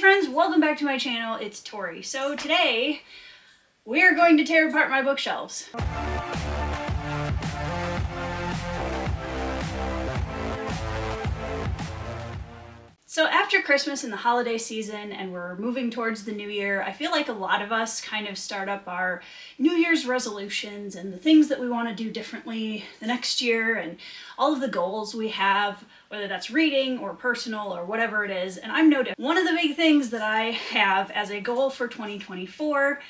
friends, welcome back to my channel. It's Tori. So today we're going to tear apart my bookshelves. So after Christmas and the holiday season and we're moving towards the new year, I feel like a lot of us kind of start up our New Year's resolutions and the things that we want to do differently the next year and all of the goals we have, whether that's reading or personal or whatever it is, and I'm no different. One of the big things that I have as a goal for 2024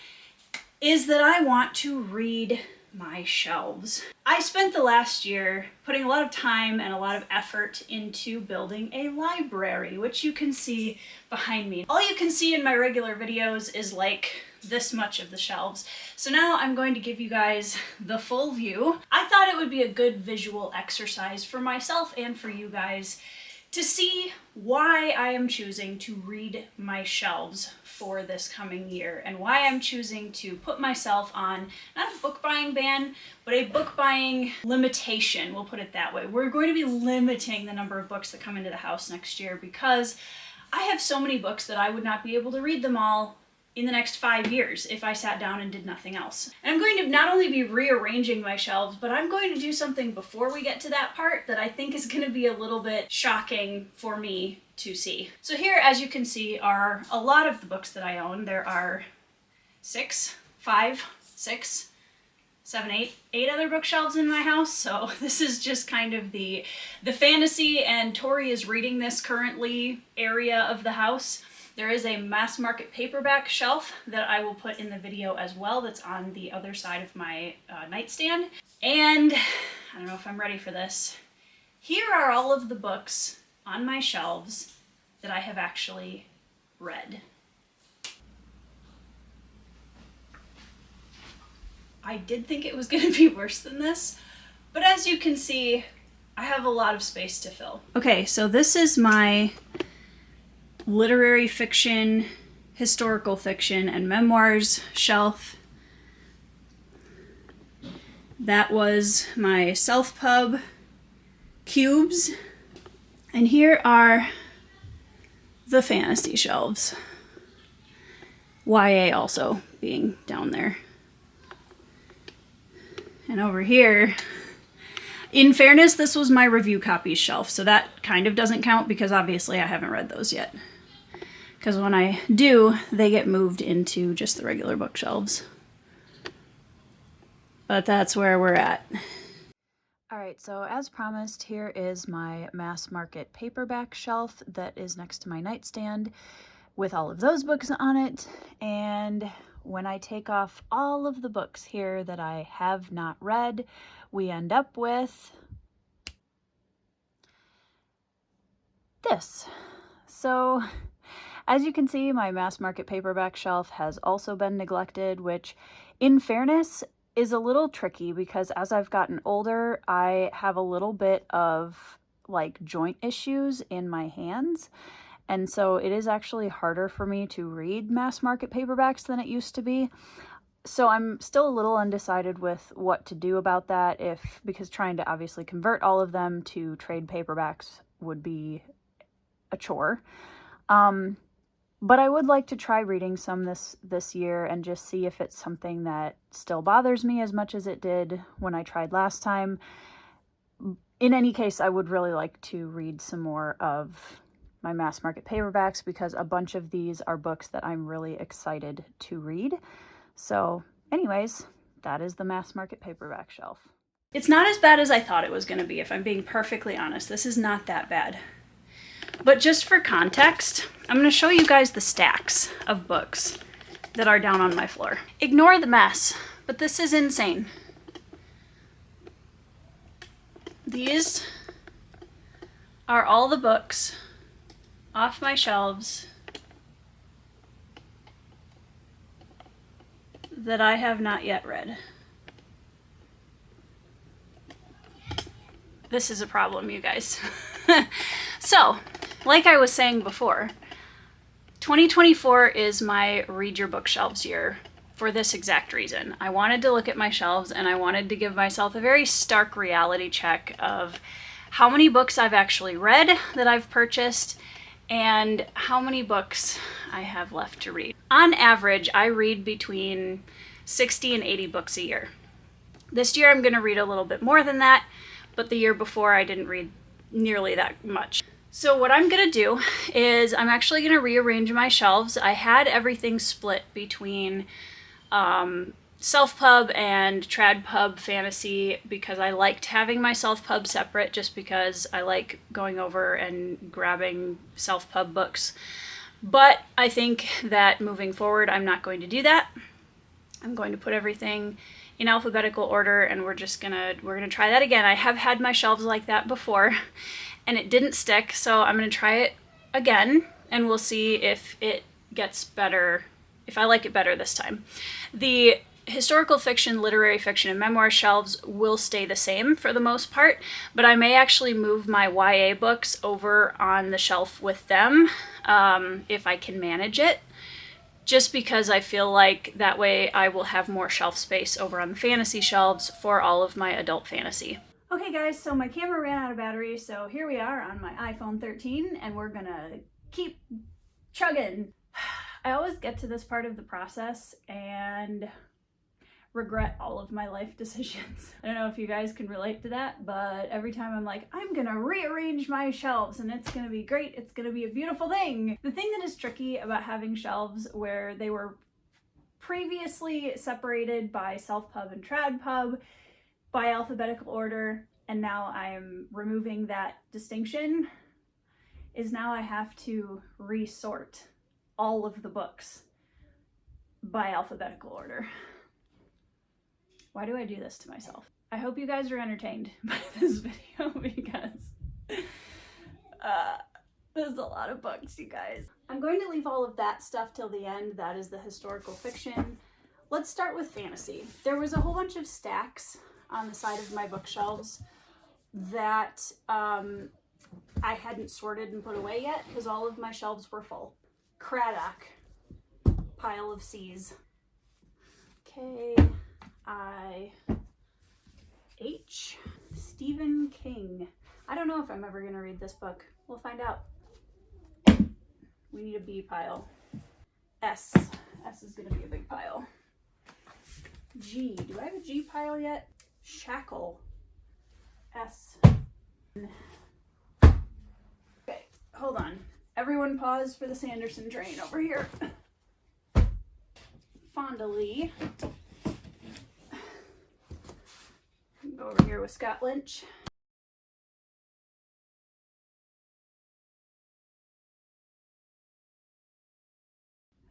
is that I want to read my shelves. I spent the last year putting a lot of time and a lot of effort into building a library, which you can see behind me. All you can see in my regular videos is like this much of the shelves. So now I'm going to give you guys the full view. I thought it would be a good visual exercise for myself and for you guys to see why I am choosing to read my shelves for this coming year and why I'm choosing to put myself on not a book buying ban, but a book buying limitation, we'll put it that way. We're going to be limiting the number of books that come into the house next year because I have so many books that I would not be able to read them all in the next 5 years if I sat down and did nothing else. And I'm going to not only be rearranging my shelves, but I'm going to do something before we get to that part that I think is going to be a little bit shocking for me to see. So here, as you can see, are a lot of the books that I own. There are 8 other bookshelves in my house. So this is just kind of the fantasy, and Tori is reading this currently area of the house. There is a mass market paperback shelf that I will put in the video as well that's on the other side of my nightstand. And I don't know if I'm ready for this. Here are all of the books on my shelves that I have actually read. I did think it was going to be worse than this, but as you can see, I have a lot of space to fill. Okay, so this is my literary fiction, historical fiction, and memoirs shelf. That was my self-pub cubes. And here are the fantasy shelves. YA also being down there. And over here, in fairness, this was my review copies shelf, so that kind of doesn't count because obviously I haven't read those yet. Because when I do, they get moved into just the regular bookshelves. But that's where we're at. Alright, so as promised, here is my mass market paperback shelf that is next to my nightstand with all of those books on it. And when I take off all of the books here that I have not read, we end up with this. So as you can see, my mass market paperback shelf has also been neglected, which in fairness is a little tricky because as I've gotten older, I have a little bit of like joint issues in my hands. And so it is actually harder for me to read mass market paperbacks than it used to be. So I'm still a little undecided with what to do about that, because trying to obviously convert all of them to trade paperbacks would be a chore. But I would like to try reading some this year and just see if it's something that still bothers me as much as it did when I tried last time. In any case, I would really like to read some more of my mass market paperbacks because a bunch of these are books that I'm really excited to read. So anyways, that is the mass market paperback shelf. It's not as bad as I thought it was going to be, if I'm being perfectly honest. This is not that bad. But just for context, I'm going to show you guys the stacks of books that are down on my floor. Ignore the mess, but this is insane. These are all the books off my shelves that I have not yet read. This is a problem, you guys. So, like I was saying before, 2024 is my read your bookshelves year for this exact reason. I wanted to look at my shelves and I wanted to give myself a very stark reality check of how many books I've actually read that I've purchased and how many books I have left to read. On average, I read between 60 and 80 books a year. This year I'm going to read a little bit more than that, but the year before I didn't read nearly that much. So what I'm going to do is I'm actually going to rearrange my shelves. I had everything split between self-pub and trad-pub fantasy because I liked having my self-pub separate, just because I like going over and grabbing self-pub books. But I think that moving forward, I'm not going to do that. I'm going to put everything in alphabetical order, and we're gonna try that again. I have had my shelves like that before and it didn't stick, so I'm gonna try it again and we'll see if it gets better, if I like it better this time. The historical fiction, literary fiction, and memoir shelves will stay the same for the most part, but I may actually move my YA books over on the shelf with them if I can manage it, just because I feel like that way I will have more shelf space over on the fantasy shelves for all of my adult fantasy. Okay guys, so my camera ran out of battery, so here we are on my iPhone 13 and we're gonna keep chugging. I always get to this part of the process and regret all of my life decisions. I don't know if you guys can relate to that, but every time I'm like, I'm gonna rearrange my shelves and it's gonna be great, it's gonna be a beautiful thing. The thing that is tricky about having shelves where they were previously separated by self-pub and trad-pub by alphabetical order, and now I'm removing that distinction, is now I have to resort all of the books by alphabetical order. Why do I do this to myself? I hope you guys are entertained by this video because there's a lot of books, you guys. I'm going to leave all of that stuff till the end. That is the historical fiction. Let's start with fantasy. There was a whole bunch of stacks on the side of my bookshelves that I hadn't sorted and put away yet because all of my shelves were full. Craddock, pile of C's. K-I-H, Stephen King. I don't know if I'm ever gonna read this book. We'll find out. We need a B pile. S. S is gonna be a big pile. G. Do I have a G pile yet? Shackle. S. Okay, hold on. Everyone pause for the Sanderson train over here. Fonda Lee. Go over here with Scott Lynch.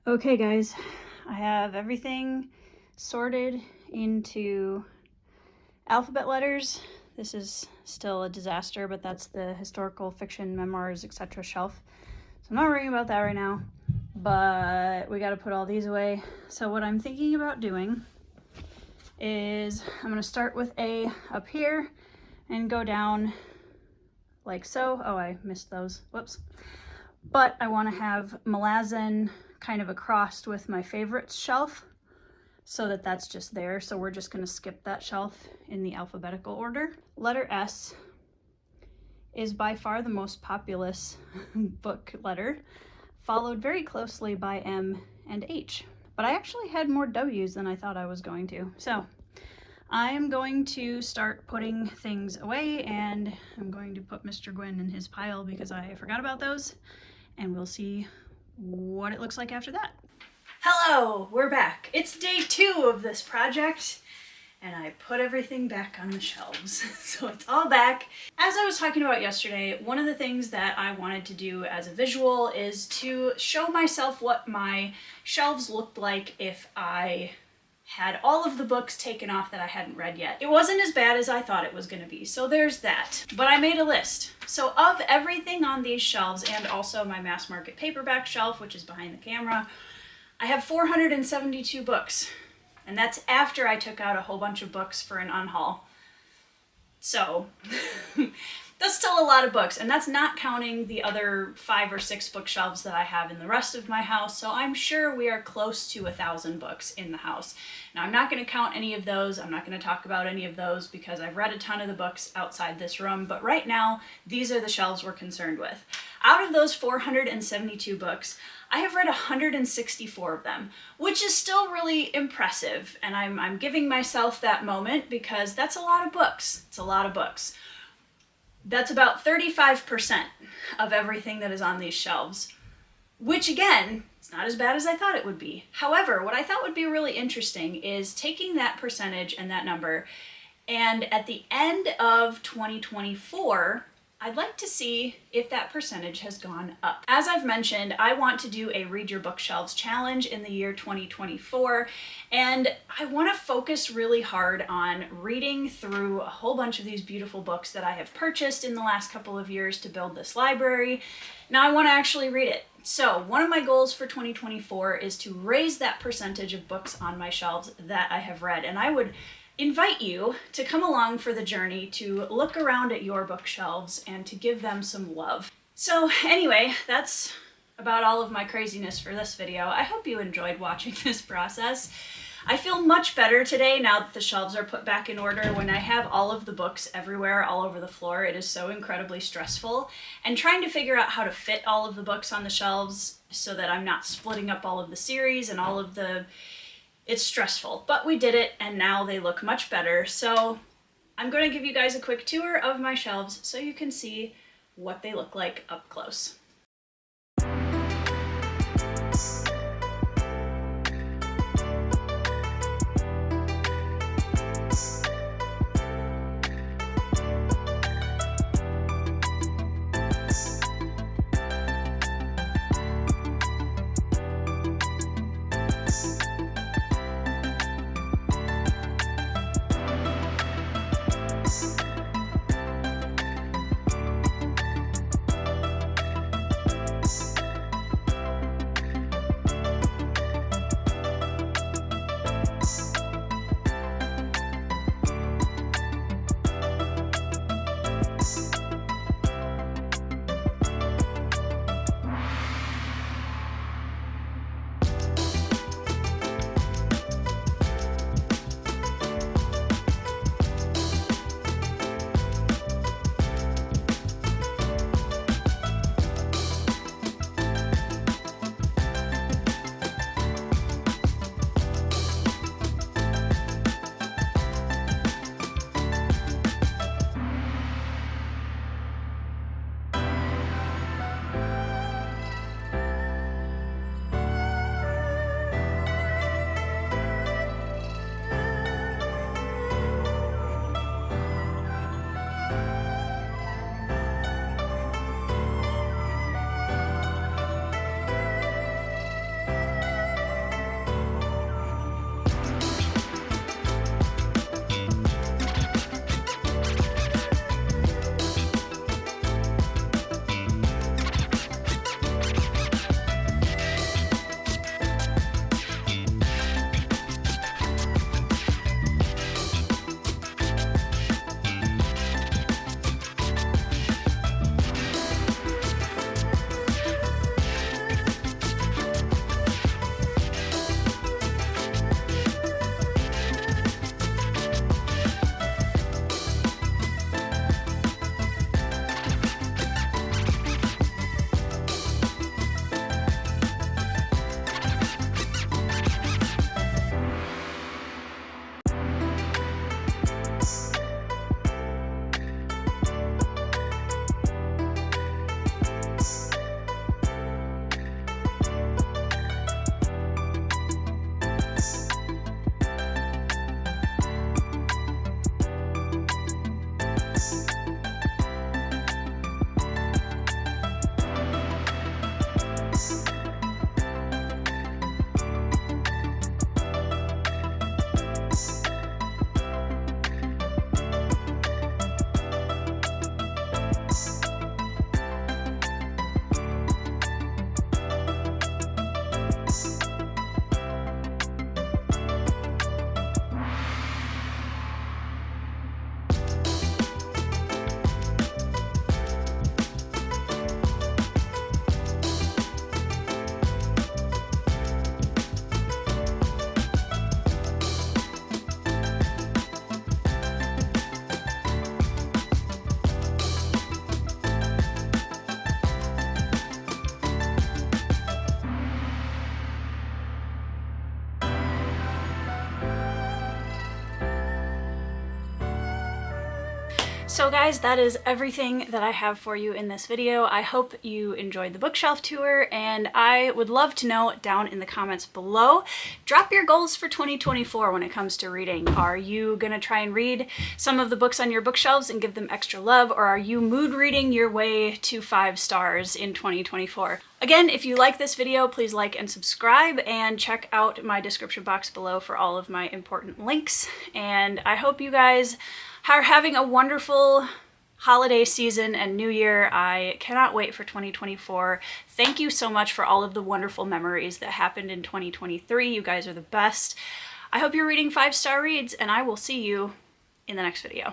Okay guys, I have everything sorted into alphabet letters. This is still a disaster, but that's the historical fiction, memoirs, etc. shelf. So I'm not worrying about that right now, but we got to put all these away. So what I'm thinking about doing is I'm going to start with A up here and go down like so. Oh, I missed those. Whoops. But I want to have Malazan kind of across with my favorites shelf so that that's just there. So we're just going to skip that shelf in the alphabetical order. Letter S is by far the most populous book letter, followed very closely by M and H. But I actually had more W's than I thought I was going to. So I am going to start putting things away, and I'm going to put Mr. Gwyn in his pile because I forgot about those, and we'll see what it looks like after that. Hello, we're back. It's day 2 of this project, and I put everything back on the shelves. So it's all back. As I was talking about yesterday, one of the things that I wanted to do as a visual is to show myself what my shelves looked like if I had all of the books taken off that I hadn't read yet. It wasn't as bad as I thought it was gonna be, so there's that. But I made a list. So of everything on these shelves, and also my mass market paperback shelf, which is behind the camera, I have 472 books. And that's after I took out a whole bunch of books for an unhaul. So that's still a lot of books, and that's not counting the other 5 or 6 bookshelves that I have in the rest of my house. So I'm sure we are close to 1,000 books in the house. Now I'm not going to count any of those. I'm not going to talk about any of those because I've read a ton of the books outside this room, but right now these are the shelves we're concerned with. Out of those 472 books, I have read 164 of them, which is still really impressive, and I'm giving myself that moment because that's a lot of books. It's a lot of books. That's about 35% of everything that is on these shelves, which again, it's not as bad as I thought it would be. However, what I thought would be really interesting is taking that percentage and that number, and at the end of 2024, I'd like to see if that percentage has gone up. As I've mentioned, I want to do a Read Your Bookshelves challenge in the year 2024, and I want to focus really hard on reading through a whole bunch of these beautiful books that I have purchased in the last couple of years to build this library. Now I want to actually read it. So one of my goals for 2024 is to raise that percentage of books on my shelves that I have read, and I would invite you to come along for the journey, to look around at your bookshelves and to give them some love. So anyway, that's about all of my craziness for this video. I hope you enjoyed watching this process. I feel much better today now that the shelves are put back in order. When I have all of the books everywhere, all over the floor, it is so incredibly stressful. And trying to figure out how to fit all of the books on the shelves so that I'm not splitting up all of the series and all of the... It's stressful, but we did it, and now they look much better. So I'm going to give you guys a quick tour of my shelves so you can see what they look like up close. So guys, that is everything that I have for you in this video. I hope you enjoyed the bookshelf tour, and I would love to know down in the comments below, drop your goals for 2024 when it comes to reading. Are you gonna try and read some of the books on your bookshelves and give them extra love, or are you mood reading your way to 5 stars in 2024? Again, if you like this video, please like and subscribe, and check out my description box below for all of my important links. And I hope you guys are having a wonderful holiday season and new year. I cannot wait for 2024. Thank you so much for all of the wonderful memories that happened in 2023. You guys are the best. I hope you're reading 5-star reads, and I will see you in the next video.